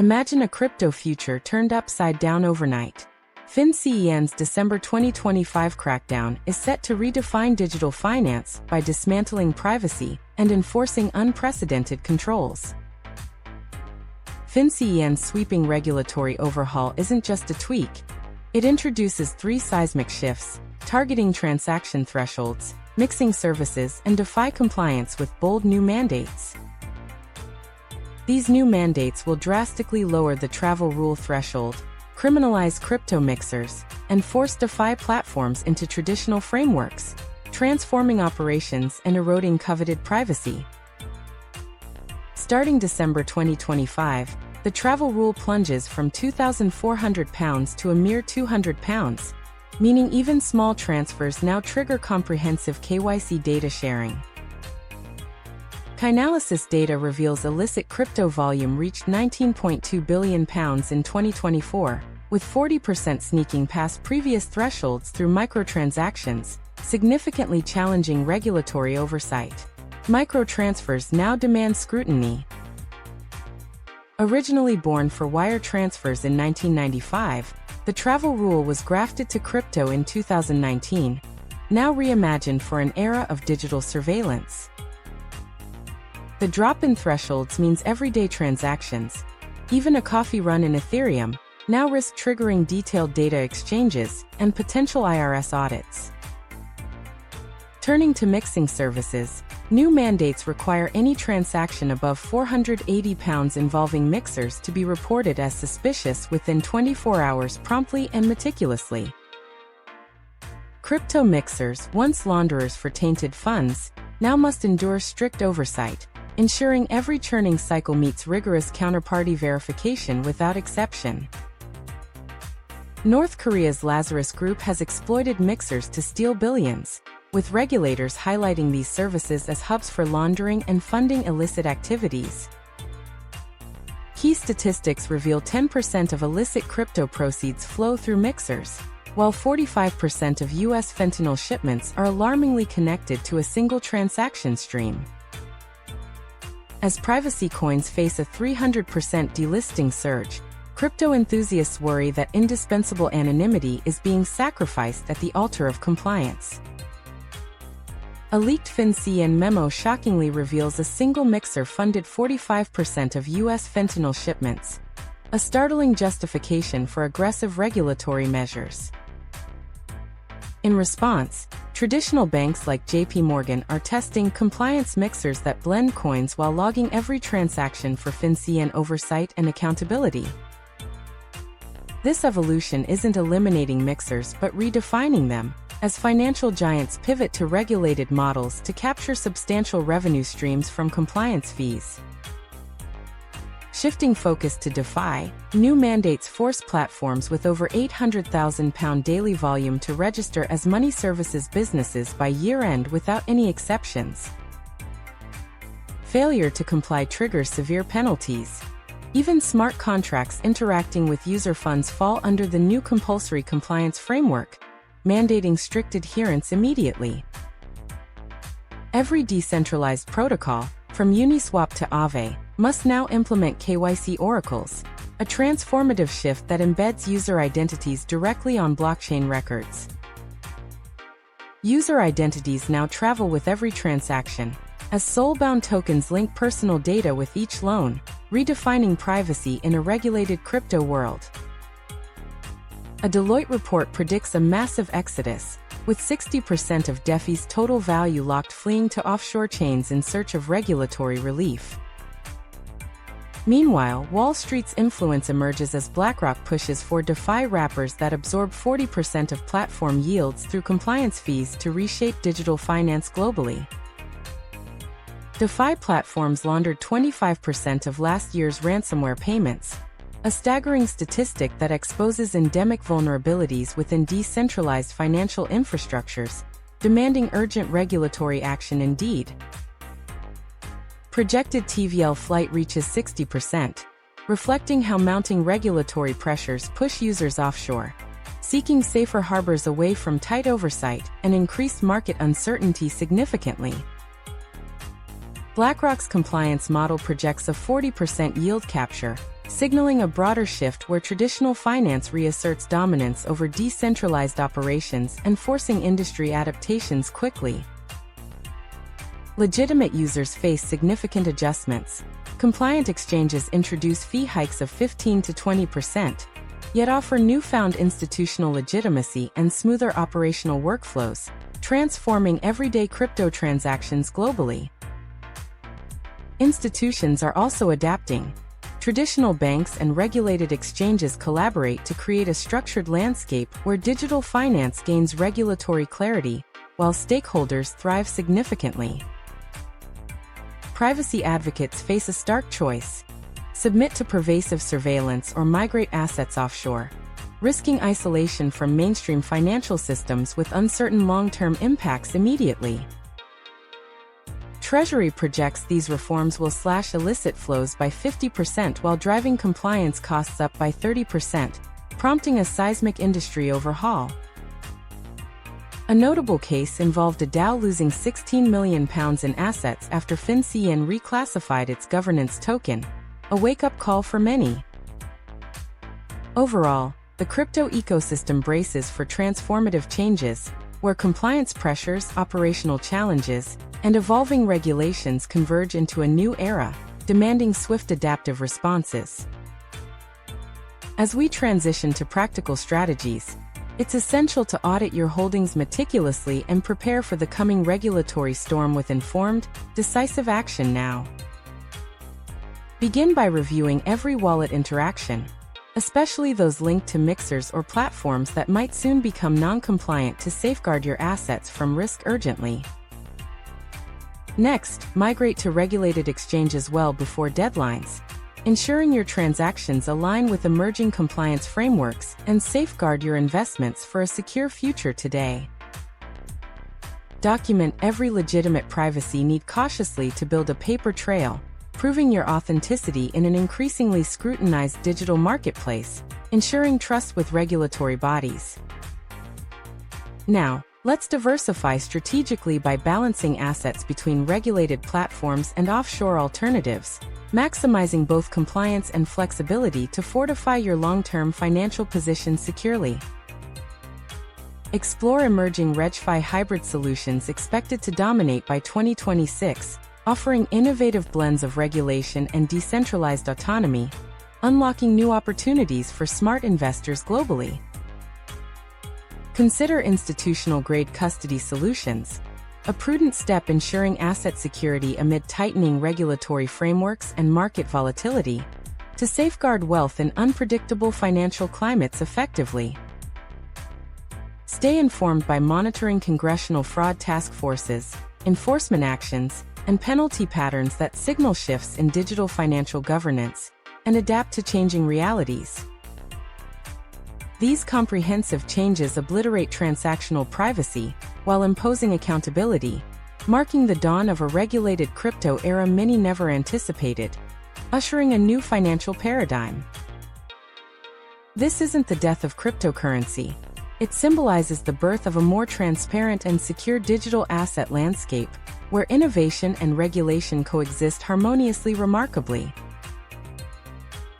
Imagine a crypto future turned upside down overnight. FinCEN's December 2025 crackdown is set to redefine digital finance by dismantling privacy and enforcing unprecedented controls. FinCEN's sweeping regulatory overhaul isn't just a tweak. It introduces 3 seismic shifts, targeting transaction thresholds, mixing services, and DeFi compliance with bold new mandates. These new mandates will drastically lower the travel rule threshold, criminalize crypto mixers, and force DeFi platforms into traditional frameworks, transforming operations and eroding coveted privacy. Starting December 2025, the travel rule plunges from £2,400 to a mere £200, meaning even small transfers now trigger comprehensive KYC data sharing. Chainalysis data reveals illicit crypto volume reached £19.2 billion in 2024, with 40% sneaking past previous thresholds through microtransactions, significantly challenging regulatory oversight. Microtransfers now demand scrutiny. Originally born for wire transfers in 1995, the travel rule was grafted to crypto in 2019, now reimagined for an era of digital surveillance. The drop in thresholds means everyday transactions, even a coffee run in Ethereum, now risk triggering detailed data exchanges and potential IRS audits. Turning to mixing services, new mandates require any transaction above £480 involving mixers to be reported as suspicious within 24 hours promptly and meticulously. Crypto mixers, once launderers for tainted funds, now must endure strict oversight, ensuring every churning cycle meets rigorous counterparty verification without exception. North Korea's Lazarus Group has exploited mixers to steal billions, with regulators highlighting these services as hubs for laundering and funding illicit activities. Key statistics reveal 10% of illicit crypto proceeds flow through mixers, while 45% of U.S. fentanyl shipments are alarmingly connected to a single transaction stream. As privacy coins face a 300% delisting surge, crypto enthusiasts worry that indispensable anonymity is being sacrificed at the altar of compliance. A leaked FinCEN memo shockingly reveals a single mixer funded 45% of U.S. fentanyl shipments, a startling justification for aggressive regulatory measures. In response, traditional banks like JP Morgan are testing compliance mixers that blend coins while logging every transaction for FinCEN oversight and accountability. This evolution isn't eliminating mixers but redefining them, as financial giants pivot to regulated models to capture substantial revenue streams from compliance fees. Shifting focus to DeFi, new mandates force platforms with over £800,000 daily volume to register as money services businesses by year-end without any exceptions. Failure to comply triggers severe penalties. Even smart contracts interacting with user funds fall under the new compulsory compliance framework, mandating strict adherence immediately. Every decentralized protocol, from Uniswap to Aave, must now implement KYC oracles, a transformative shift that embeds user identities directly on blockchain records. User identities now travel with every transaction, as soul-bound tokens link personal data with each loan, redefining privacy in a regulated crypto world. A Deloitte report predicts a massive exodus, with 60% of DeFi's total value locked fleeing to offshore chains in search of regulatory relief. Meanwhile, Wall Street's influence emerges as BlackRock pushes for DeFi wrappers that absorb 40% of platform yields through compliance fees to reshape digital finance globally. DeFi platforms laundered 25% of last year's ransomware payments, a staggering statistic that exposes endemic vulnerabilities within decentralized financial infrastructures, demanding urgent regulatory action indeed. Projected TVL flight reaches 60%, reflecting how mounting regulatory pressures push users offshore, seeking safer harbors away from tight oversight and increased market uncertainty significantly. BlackRock's compliance model projects a 40% yield capture, signaling a broader shift where traditional finance reasserts dominance over decentralized operations and forcing industry adaptations quickly. Legitimate users face significant adjustments. Compliant exchanges introduce fee hikes of 15 to 20%, yet offer newfound institutional legitimacy and smoother operational workflows, transforming everyday crypto transactions globally. Institutions are also adapting. Traditional banks and regulated exchanges collaborate to create a structured landscape where digital finance gains regulatory clarity, while stakeholders thrive significantly. Privacy advocates face a stark choice: submit to pervasive surveillance or migrate assets offshore, risking isolation from mainstream financial systems with uncertain long-term impacts immediately. Treasury projects these reforms will slash illicit flows by 50% while driving compliance costs up by 30%, prompting a seismic industry overhaul. A notable case involved a DAO losing £16 million in assets after FinCEN reclassified its governance token, a wake-up call for many. Overall, the crypto ecosystem braces for transformative changes, where compliance pressures, operational challenges, and evolving regulations converge into a new era, demanding swift adaptive responses. As we transition to practical strategies, it's essential to audit your holdings meticulously and prepare for the coming regulatory storm with informed, decisive action now. Begin by reviewing every wallet interaction, especially those linked to mixers or platforms that might soon become non-compliant, to safeguard your assets from risk urgently. Next, migrate to regulated exchanges well before deadlines, ensuring your transactions align with emerging compliance frameworks and safeguard your investments for a secure future today. Document every legitimate privacy need cautiously to build a paper trail, proving your authenticity in an increasingly scrutinized digital marketplace, ensuring trust with regulatory bodies. Now, let's diversify strategically by balancing assets between regulated platforms and offshore alternatives, maximizing both compliance and flexibility to fortify your long-term financial position securely. Explore emerging RegFi hybrid solutions expected to dominate by 2026, offering innovative blends of regulation and decentralized autonomy, unlocking new opportunities for smart investors globally. Consider institutional-grade custody solutions, a prudent step ensuring asset security amid tightening regulatory frameworks and market volatility, to safeguard wealth in unpredictable financial climates effectively. Stay informed by monitoring congressional fraud task forces, enforcement actions, and penalty patterns that signal shifts in digital financial governance, and adapt to changing realities. These comprehensive changes obliterate transactional privacy while imposing accountability, marking the dawn of a regulated crypto era many never anticipated, ushering a new financial paradigm. This isn't the death of cryptocurrency. It symbolizes the birth of a more transparent and secure digital asset landscape, where innovation and regulation coexist harmoniously remarkably.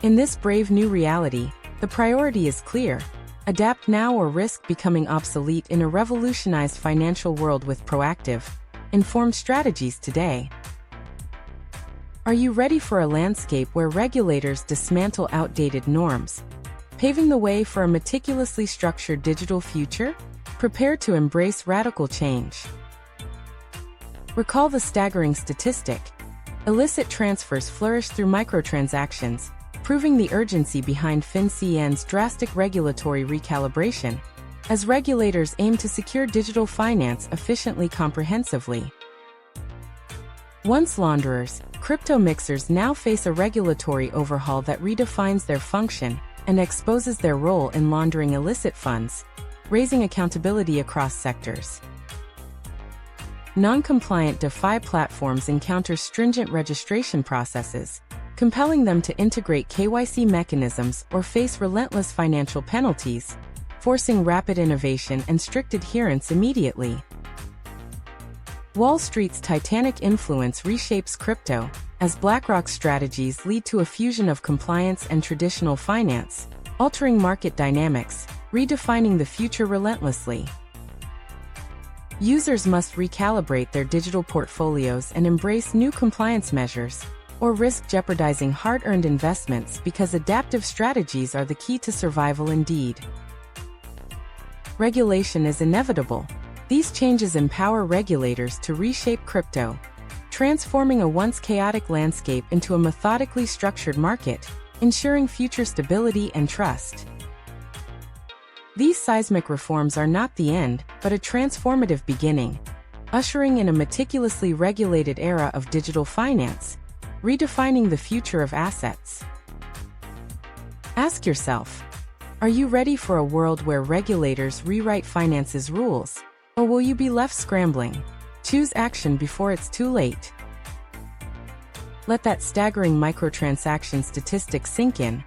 In this brave new reality, the priority is clear: adapt now or risk becoming obsolete in a revolutionized financial world with proactive, informed strategies today. Are you ready for a landscape where regulators dismantle outdated norms, paving the way for a meticulously structured digital future? Prepare to embrace radical change. Recall the staggering statistic: illicit transfers flourish through microtransactions, proving the urgency behind FinCEN's drastic regulatory recalibration, as regulators aim to secure digital finance efficiently comprehensively. Once launderers, crypto mixers now face a regulatory overhaul that redefines their function and exposes their role in laundering illicit funds, raising accountability across sectors. Non-compliant DeFi platforms encounter stringent registration processes, compelling them to integrate KYC mechanisms or face relentless financial penalties, forcing rapid innovation and strict adherence immediately. Wall Street's titanic influence reshapes crypto, as BlackRock's strategies lead to a fusion of compliance and traditional finance, altering market dynamics, redefining the future relentlessly. Users must recalibrate their digital portfolios and embrace new compliance measures, or risk jeopardizing hard-earned investments because adaptive strategies are the key to survival indeed. Regulation is inevitable. These changes empower regulators to reshape crypto, transforming a once chaotic landscape into a methodically structured market, ensuring future stability and trust. These seismic reforms are not the end, but a transformative beginning, ushering in a meticulously regulated era of digital finance, redefining the future of assets. Ask yourself, are you ready for a world where regulators rewrite finance's rules, or will you be left scrambling? Choose action before it's too late. Let that staggering microtransaction statistic sink in.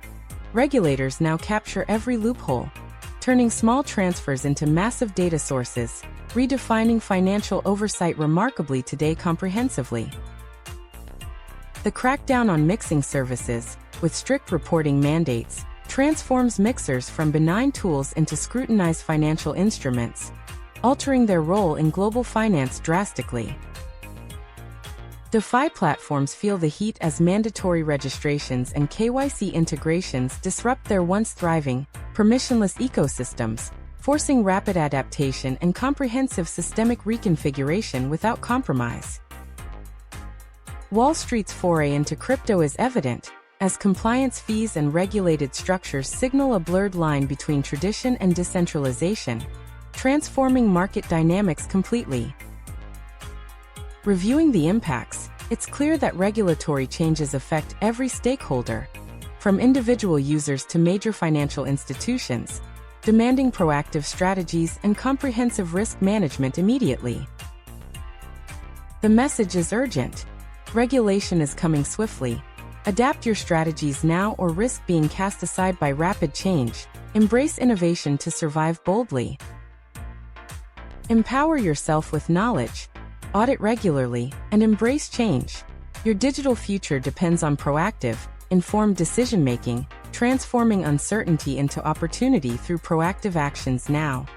Regulators now capture every loophole, turning small transfers into massive data sources, redefining financial oversight remarkably today comprehensively. The crackdown on mixing services, with strict reporting mandates, transforms mixers from benign tools into scrutinized financial instruments, altering their role in global finance drastically. DeFi platforms feel the heat as mandatory registrations and KYC integrations disrupt their once thriving, permissionless ecosystems, forcing rapid adaptation and comprehensive systemic reconfiguration without compromise. Wall Street's foray into crypto is evident, as compliance fees and regulated structures signal a blurred line between tradition and decentralization, transforming market dynamics completely. Reviewing the impacts, it's clear that regulatory changes affect every stakeholder, from individual users to major financial institutions, demanding proactive strategies and comprehensive risk management immediately. The message is urgent. Regulation is coming swiftly. Adapt your strategies now or risk being cast aside by rapid change. Embrace innovation to survive boldly. Empower yourself with knowledge. Audit regularly, and embrace change. Your digital future depends on proactive, informed decision-making, transforming uncertainty into opportunity through proactive actions now.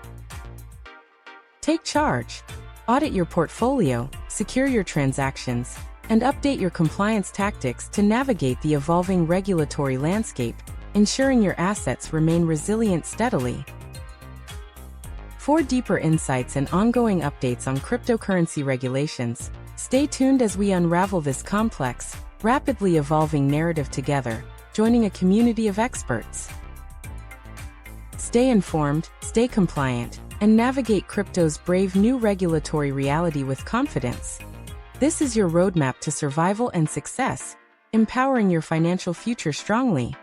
Take charge. Audit your portfolio, secure your transactions, and update your compliance tactics to navigate the evolving regulatory landscape, ensuring your assets remain resilient steadily. For deeper insights and ongoing updates on cryptocurrency regulations, stay tuned as we unravel this complex, rapidly evolving narrative together, joining a community of experts. Stay informed, stay compliant, and navigate crypto's brave new regulatory reality with confidence. This is your roadmap to survival and success, empowering your financial future strongly.